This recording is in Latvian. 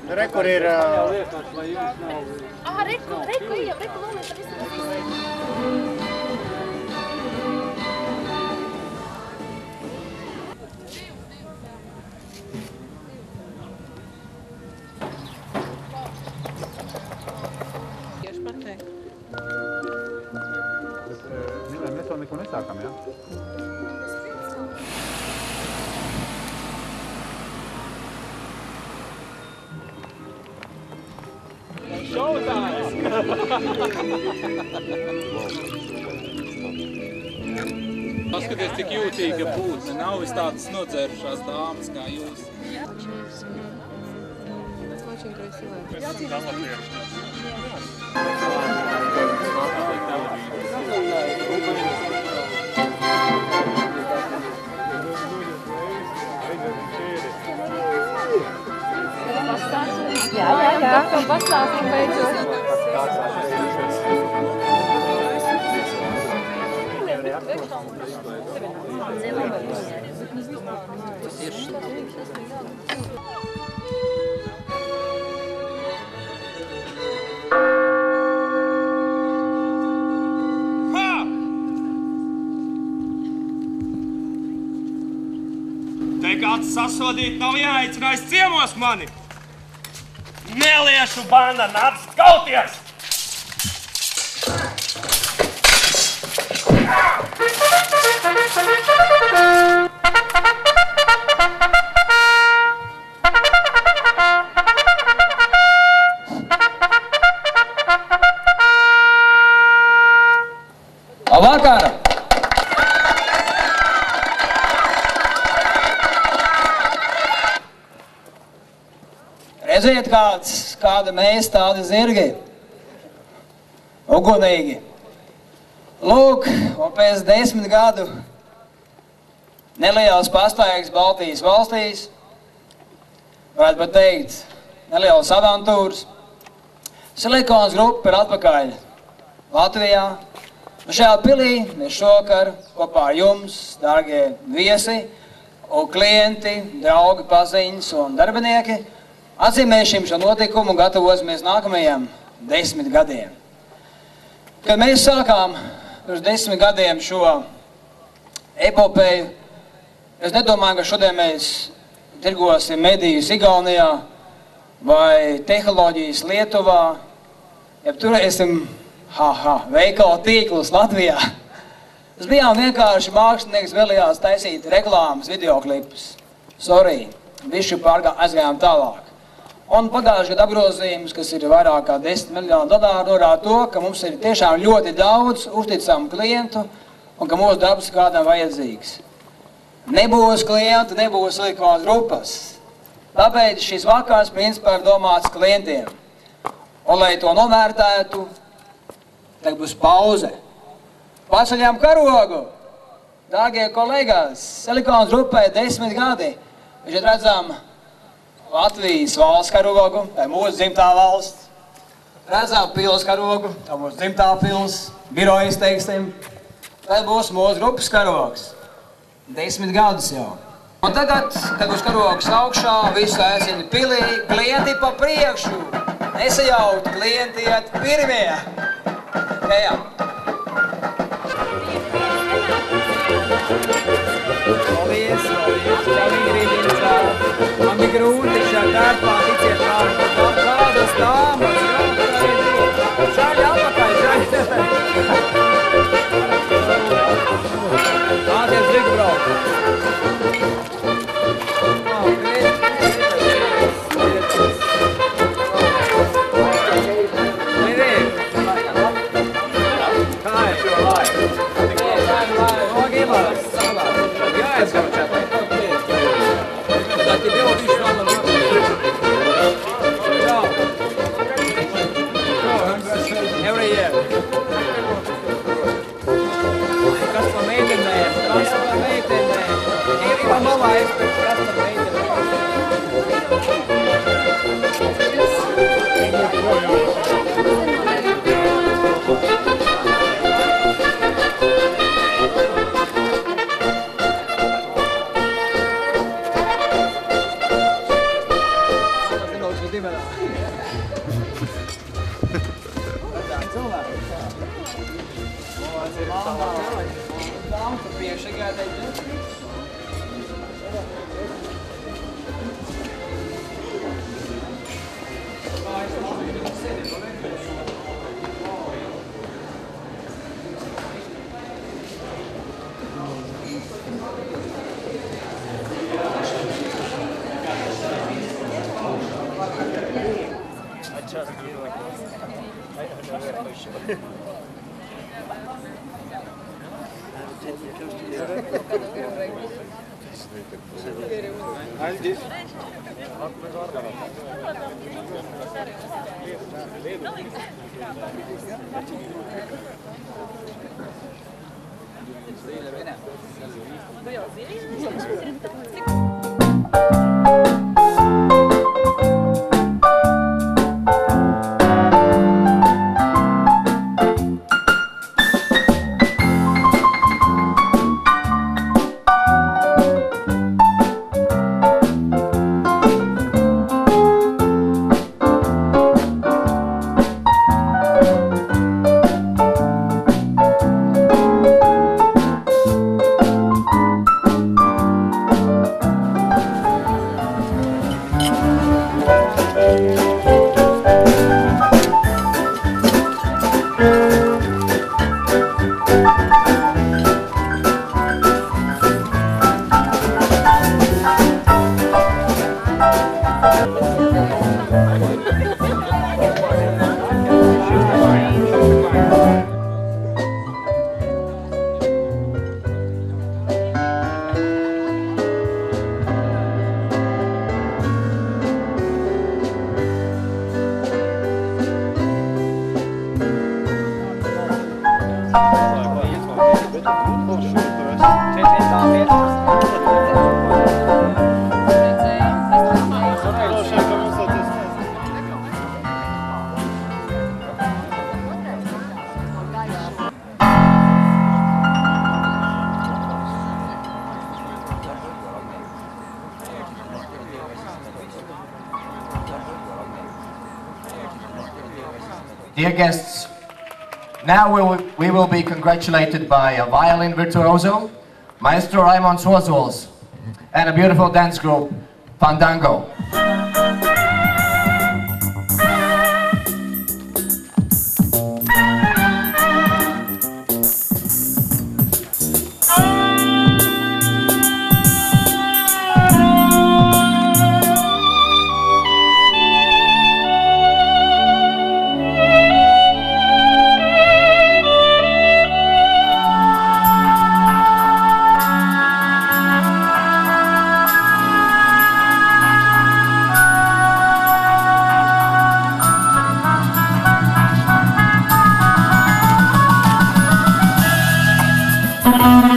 Rekur ir... Reku, ejam, reku, nolieta visu. Mēs vēl neko nesākam, jā? Paskaties, cik jūtīga pūtne. Nav vis tādas nodzērušās dāmas kā jūs. Jā. Pastāstīsim beidzot. Te kāds sasodīt nav jāaicinājis ciemos mani! Neliešu banda nāc kauties! Labvakar! Redziet, kāda mēs tādi zirgi, ugunīgi. Lūk, un pēc 10 gadu nelielas pastaigas Baltijas valstīs, varētu pat teikt, nelielas avantūras, Silikons grupa ir atpakaļ Latvijā. Šajā pilī mēs šovakar kopā ar jums, dārgie viesi, un klienti, draugi, paziņas un darbinieki, atzīmēsim šo notikumu un gatavosimies nākamajiem 10 gadiem. Kad mēs sākām pirms 10 gadiem šo epopeju, es nedomāju, ka šodien mēs tirgosim medijus Igaunijā vai tehnoloģijas Lietuvā, ja turēsim veikalu tīklus Latvijā. Mēs bijām vienkārši mākslinieks, vēlējās taisīt reklāmas, videoklipus. Sorry, visu aizgājām tālāk. Un pagājušajā gada apgrozījums, kas ir vairāk kā $10 miljonu, norāda to, ka mums ir tiešām ļoti daudz uzticamu klientu un ka mūsu darbs kādam vajadzīgs. Nebūs klientu, nebūs Silikons grupas. Tāpēc šis vakars principā ir domāts klientiem. Un, lai to novērtētu, tagad būs pauze. Paceļam karogu! Dārgie kolēgas, Silikons grupai 10 gadi. Mēs šeit redzam Latvijas valsts karogu, tā ir mūsu dzimtā valsts. Redzam pils karogu, tā mūsu dzimtā pils, birojas teiksim. Tad būs mūsu grupas karogs. 10 gadus jau. Un tagad, kad būs karogs augšā, visu aicina pilī, klienti pa priekšu. Nesajaut, klienti iet pirmie. Ejam. Paldies, man bija grūti šajā darbā, ticiet man, kādas dāmas, šādi apakaļ, šādi. Nācies Riku braukt. Every year. Dear guests, now we will be congratulated by a violin virtuoso, Maestro Raimon Suozuls, and a beautiful dance group, Fandango. Thank you.